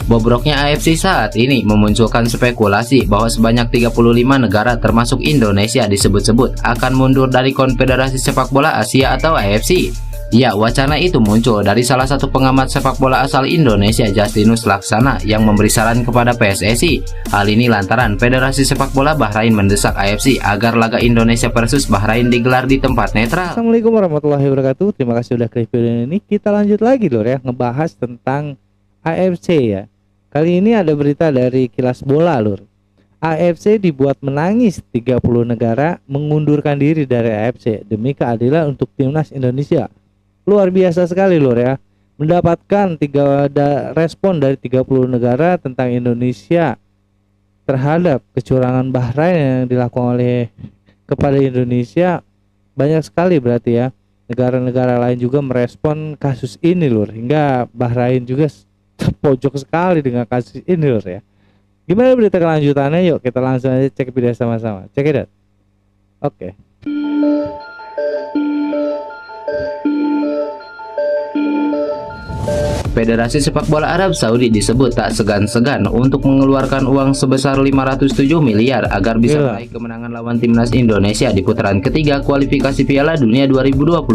Bobroknya AFC saat ini memunculkan spekulasi bahwa sebanyak 35 negara termasuk Indonesia disebut-sebut akan mundur dari Konfederasi Sepak Bola Asia atau AFC. Ya, wacana itu muncul dari salah satu pengamat sepak bola asal Indonesia, Justinus Laksana, yang memberi saran kepada PSSI. Hal ini lantaran Federasi Sepak Bola Bahrain mendesak AFC agar laga Indonesia versus Bahrain digelar di tempat netral. Assalamualaikum warahmatullahi wabarakatuh. Terima kasih sudah klik video ini. Kita lanjut lagi lur ya, ngebahas tentang AFC ya. Kali ini ada berita dari Kilas Bola lur. AFC dibuat menangis, 30 negara mengundurkan diri dari AFC demi keadilan untuk timnas Indonesia. Luar biasa sekali lur ya. Mendapatkan respon dari 30 negara tentang Indonesia terhadap kecurangan Bahrain yang dilakukan kepada Indonesia. Banyak sekali berarti ya. Negara-negara lain juga merespon kasus ini lur. Hingga Bahrain juga terpojok sekali dengan kasus ini lur ya. Gimana berita kelanjutannya? Yuk kita langsung aja cek video sama-sama. Check it out. Oke. Federasi Sepak Bola Arab Saudi disebut tak segan-segan untuk mengeluarkan uang sebesar 507 miliar agar bisa meraih kemenangan lawan timnas Indonesia di putaran ketiga kualifikasi Piala Dunia 2026.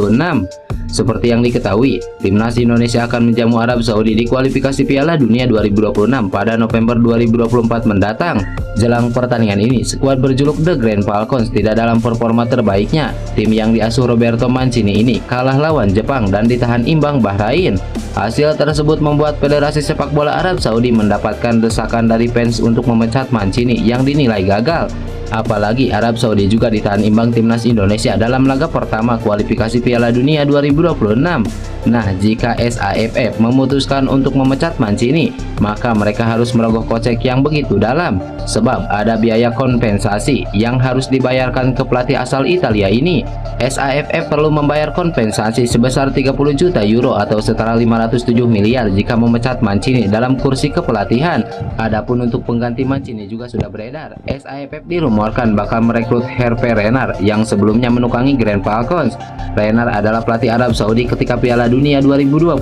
Seperti yang diketahui, timnas Indonesia akan menjamu Arab Saudi di kualifikasi Piala Dunia 2026 pada November 2024 mendatang. Jelang pertandingan ini, skuad berjuluk The Grand Falcons tidak dalam performa terbaiknya. Tim yang diasuh Roberto Mancini ini kalah lawan Jepang dan ditahan imbang Bahrain. Hasil tersebut membuat Federasi Sepak Bola Arab Saudi mendapatkan desakan dari fans untuk memecat Mancini yang dinilai gagal. Apalagi Arab Saudi juga ditahan imbang timnas Indonesia dalam laga pertama kualifikasi Piala Dunia 2026. Nah, jika SAFF memutuskan untuk memecat Mancini, maka mereka harus merogoh kocek yang begitu dalam, sebab ada biaya kompensasi yang harus dibayarkan ke pelatih asal Italia ini. SAFF perlu membayar kompensasi sebesar 30 juta euro atau setara 507 miliar jika memecat Mancini dalam kursi kepelatihan. Adapun untuk pengganti Mancini juga sudah beredar. SAFF dirumorkan bakal merekrut Hervé Renard yang sebelumnya menukangi Grand Falcons. Renard adalah pelatih Arab Saudi ketika Piala Dunia 2022.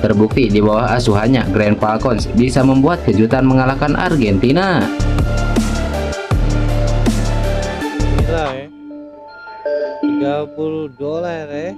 Terbukti di bawah asuhannya Grand Falcons bisa membuat kejutan mengalahkan Argentina. Gila ya. $30 ya.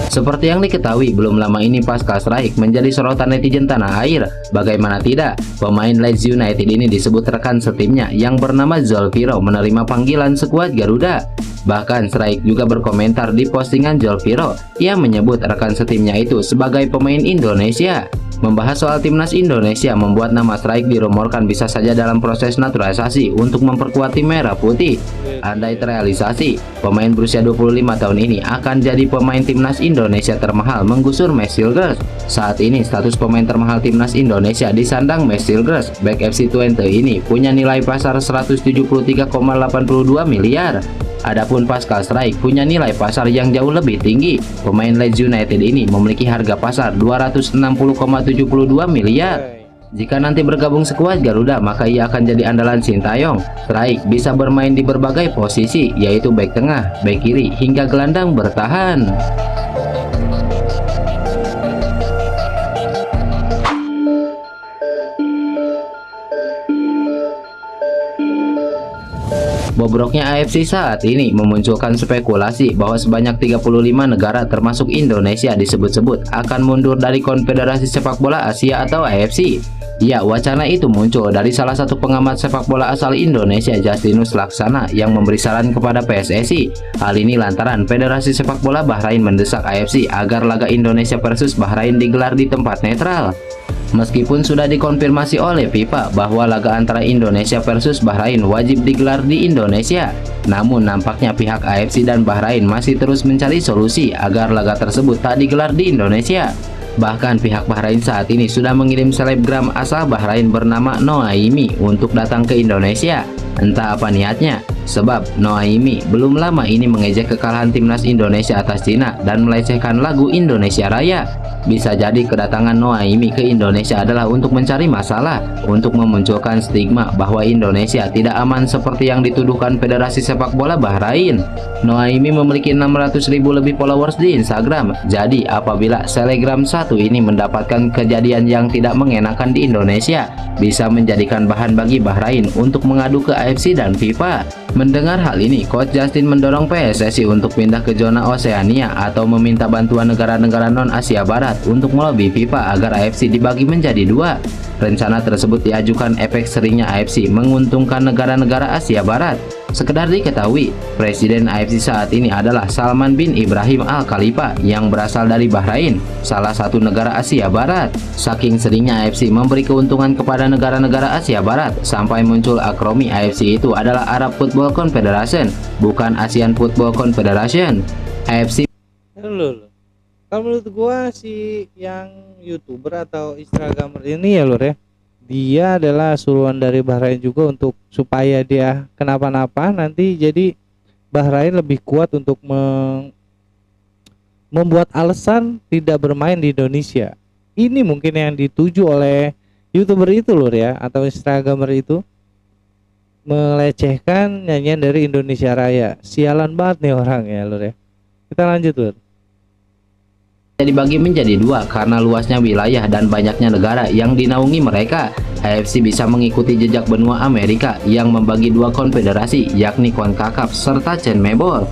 Seperti yang diketahui, belum lama ini pasca strike menjadi sorotan netizen tanah air. Bagaimana tidak, pemain Leeds United ini disebut rekan setimnya yang bernama Zolfiro menerima panggilan skuad Garuda. Bahkan Strike juga berkomentar di postingan Zolfiro. Ia menyebut rekan setimnya itu sebagai pemain Indonesia. Membahas soal timnas Indonesia membuat nama Strike dirumorkan bisa saja dalam proses naturalisasi untuk memperkuat tim merah putih. Andai terrealisasi, pemain berusia 25 tahun ini akan jadi pemain timnas Indonesia termahal menggusur Mes Silgers. Saat ini status pemain termahal timnas Indonesia disandang Mes Silgers. Back FC Twente ini punya nilai pasar 173,82 miliar. Adapun Pascal Strike punya nilai pasar yang jauh lebih tinggi. Pemain Leeds United ini memiliki harga pasar 260,72 miliar. Jika nanti bergabung skuad Garuda, maka ia akan jadi andalan Sintayong. Strike bisa bermain di berbagai posisi, yaitu bek tengah, bek kiri, hingga gelandang bertahan. Bobroknya AFC saat ini memunculkan spekulasi bahwa sebanyak 35 negara termasuk Indonesia disebut-sebut akan mundur dari Konfederasi Sepak Bola Asia atau AFC. Ya, wacana itu muncul dari salah satu pengamat sepak bola asal Indonesia, Justinus Laksana, yang memberi saran kepada PSSI. Hal ini lantaran Federasi Sepak Bola Bahrain mendesak AFC agar laga Indonesia versus Bahrain digelar di tempat netral. Meskipun sudah dikonfirmasi oleh FIFA bahwa laga antara Indonesia versus Bahrain wajib digelar di Indonesia, namun nampaknya pihak AFC dan Bahrain masih terus mencari solusi agar laga tersebut tak digelar di Indonesia. Bahkan pihak Bahrain saat ini sudah mengirim selebgram asal Bahrain bernama Noaimi untuk datang ke Indonesia. Entah apa niatnya. Sebab Noaimi belum lama ini mengejek kekalahan timnas Indonesia atas Cina dan melecehkan lagu Indonesia Raya. Bisa jadi kedatangan Noaimi ke Indonesia adalah untuk mencari masalah, untuk memunculkan stigma bahwa Indonesia tidak aman seperti yang dituduhkan Federasi Sepak Bola Bahrain. Noaimi memiliki 600.000 lebih followers di Instagram. Jadi apabila selegram satu ini mendapatkan kejadian yang tidak mengenakan di Indonesia, bisa menjadikan bahan bagi Bahrain untuk mengadu ke AFC dan FIFA. Mendengar hal ini, Coach Justin mendorong PSSI untuk pindah ke zona Oseania atau meminta bantuan negara-negara non-Asia Barat untuk melobi FIFA agar AFC dibagi menjadi dua. Rencana tersebut diajukan efek seringnya AFC menguntungkan negara-negara Asia Barat. Sekedar diketahui, Presiden AFC saat ini adalah Salman bin Ibrahim Al Khalifa yang berasal dari Bahrain, salah satu negara Asia Barat. Saking seringnya AFC memberi keuntungan kepada negara-negara Asia Barat, sampai muncul akromi AFC itu adalah Arab Football Confederation, bukan Asian Football Confederation. AFC kalau menurut gua si yang YouTuber atau Instagramer ini ya lur ya, dia adalah suruhan dari Bahrain juga untuk supaya dia kenapa-napa nanti, jadi Bahrain lebih kuat untuk membuat alasan tidak bermain di Indonesia. Ini mungkin yang dituju oleh YouTuber itu lur ya, atau Instagramer itu, melecehkan nyanyian dari Indonesia Raya. Sialan banget nih orang ya lur ya. Kita lanjut lur. Dibagi menjadi dua karena luasnya wilayah dan banyaknya negara yang dinaungi mereka. AFC bisa mengikuti jejak benua Amerika yang membagi dua konfederasi, yakni CONCACAF serta CONMEBOL.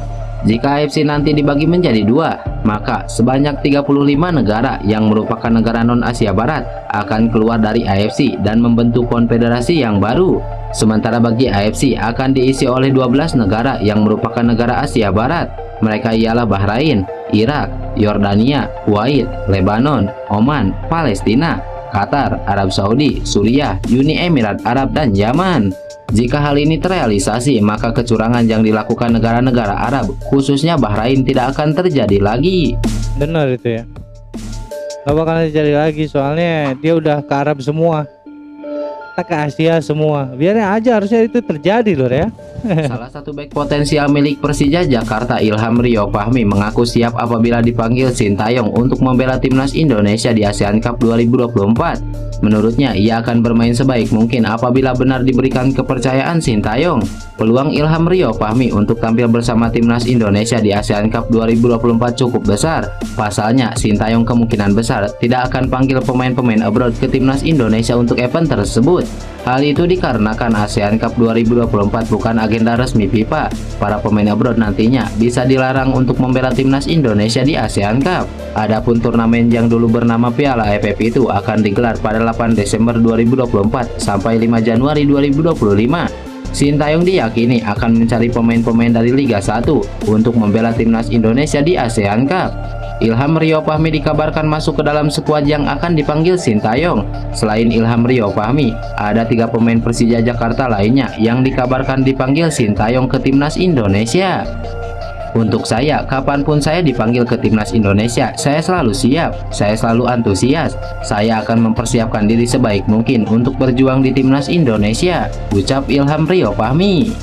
Jika AFC nanti dibagi menjadi dua, maka sebanyak 35 negara yang merupakan negara non-Asia Barat akan keluar dari AFC dan membentuk konfederasi yang baru. Sementara bagi AFC akan diisi oleh 12 negara yang merupakan negara Asia Barat. Mereka ialah Bahrain, Irak, Yordania, Kuwait, Lebanon, Oman, Palestina, Qatar, Arab Saudi, Suriah, Uni Emirat Arab, dan Yaman. Jika hal ini terrealisasi, maka kecurangan yang dilakukan negara-negara Arab, khususnya Bahrain, tidak akan terjadi lagi. Benar itu ya, gak bakal terjadi lagi, soalnya dia udah ke Arab semua, kita ke Asia semua. Biarin aja, harusnya itu terjadi lor ya. Salah satu bek potensial milik Persija Jakarta, Ilham Rio Fahmi, mengaku siap apabila dipanggil Sintayong untuk membela timnas Indonesia di ASEAN Cup 2024. Menurutnya, ia akan bermain sebaik mungkin apabila benar diberikan kepercayaan Sintayong. Peluang Ilham Rio Fahmi untuk tampil bersama timnas Indonesia di ASEAN Cup 2024 cukup besar. Pasalnya, Sintayong kemungkinan besar tidak akan panggil pemain-pemain abroad ke timnas Indonesia untuk event tersebut. Hal itu dikarenakan ASEAN Cup 2024 bukan agenda resmi FIFA. Para pemain abroad nantinya bisa dilarang untuk membela timnas Indonesia di ASEAN Cup. Adapun turnamen yang dulu bernama Piala AFF itu akan digelar pada 8 Desember 2024 sampai 5 Januari 2025. Sintayong diyakini akan mencari pemain-pemain dari Liga 1 untuk membela timnas Indonesia di ASEAN Cup. Ilham Rio Fahmi dikabarkan masuk ke dalam skuad yang akan dipanggil Sintayong. Selain Ilham Rio Fahmi, ada 3 pemain Persija Jakarta lainnya yang dikabarkan dipanggil Sintayong ke timnas Indonesia. Untuk saya, kapanpun saya dipanggil ke timnas Indonesia, saya selalu siap, saya selalu antusias. Saya akan mempersiapkan diri sebaik mungkin untuk berjuang di timnas Indonesia, ucap Ilham Rio Fahmi.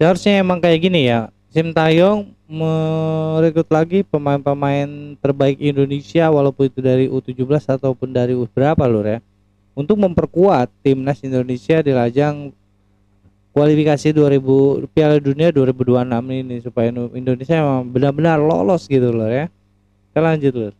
Seharusnya emang kayak gini ya, Sintayong merekrut lagi pemain-pemain terbaik Indonesia, walaupun itu dari U17 ataupun dari berapa lur ya, untuk memperkuat timnas Indonesia di lajang kualifikasi Piala Dunia 2026 ini, supaya Indonesia memang benar-benar lolos gitu lur ya. Kita lanjut lur.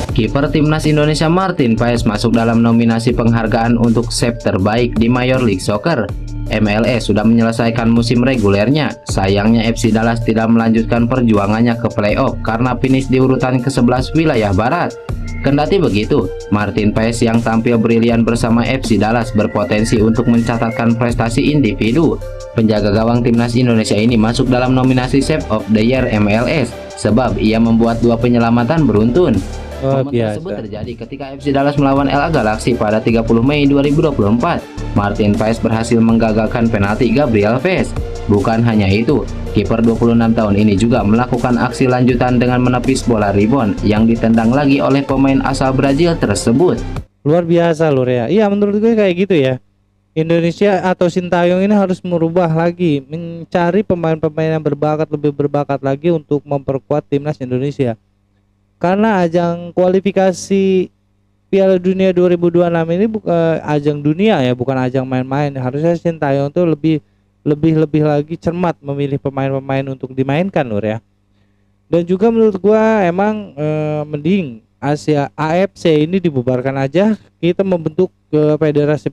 Kiper timnas Indonesia Martin Paes masuk dalam nominasi penghargaan untuk save terbaik di Major League Soccer. MLS sudah menyelesaikan musim regulernya. Sayangnya FC Dallas tidak melanjutkan perjuangannya ke playoff karena finish di urutan ke-11 wilayah barat. Kendati begitu, Martin Paes yang tampil brilian bersama FC Dallas berpotensi untuk mencatatkan prestasi individu. Penjaga gawang timnas Indonesia ini masuk dalam nominasi Save of the Year MLS sebab ia membuat 2 penyelamatan beruntun. Momen tersebut terjadi ketika FC Dallas melawan LA Galaxy pada 30 Mei 2024. Martin Paes berhasil menggagalkan penalti Gabriel Vez. Bukan hanya itu, kiper 26 tahun ini juga melakukan aksi lanjutan dengan menepis bola rebound yang ditendang lagi oleh pemain asal Brazil tersebut. Luar biasa Lur ya. Iya, menurut gue kayak gitu ya. Indonesia atau Sintayong ini harus merubah lagi, mencari pemain-pemain yang lebih berbakat lagi untuk memperkuat timnas Indonesia. Karena ajang kualifikasi Piala Dunia 2026 ini bukan ajang dunia ya, bukan ajang main-main. Harusnya Sintayong tuh lebih lagi cermat memilih pemain-pemain untuk dimainkan Lur ya. Dan juga menurut gua emang mending AFC ini dibubarkan aja, kita membentuk federasi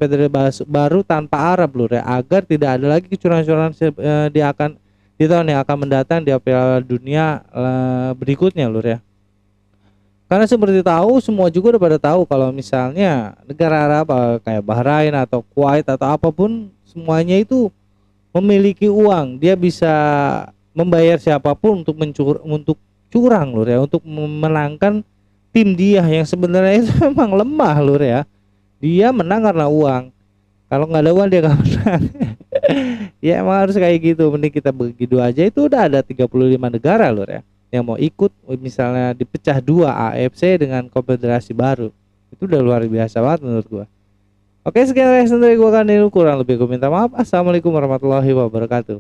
baru tanpa Arab Lur ya, agar tidak ada lagi kecurangan-kecurangan di tahun yang akan mendatang di Piala Dunia berikutnya Lur ya. Karena seperti tahu, semua juga udah pada tahu kalau misalnya negara Arab kayak Bahrain atau Kuwait atau apapun, semuanya itu memiliki uang, dia bisa membayar siapapun untuk curang Lur ya, untuk memenangkan tim dia yang sebenarnya itu memang lemah Lur ya. Dia menang karena uang. Kalau nggak ada uang dia nggak menang. Ya emang harus kayak gitu. Mending kita begitu aja, itu udah ada 35 negara Lur ya yang mau ikut, misalnya dipecah dua AFC dengan konfederasi baru. Itu udah luar biasa banget menurut gua. Oke, sekian reaction dari gua, kan ini kurang lebih gua minta maaf. Assalamualaikum warahmatullahi wabarakatuh.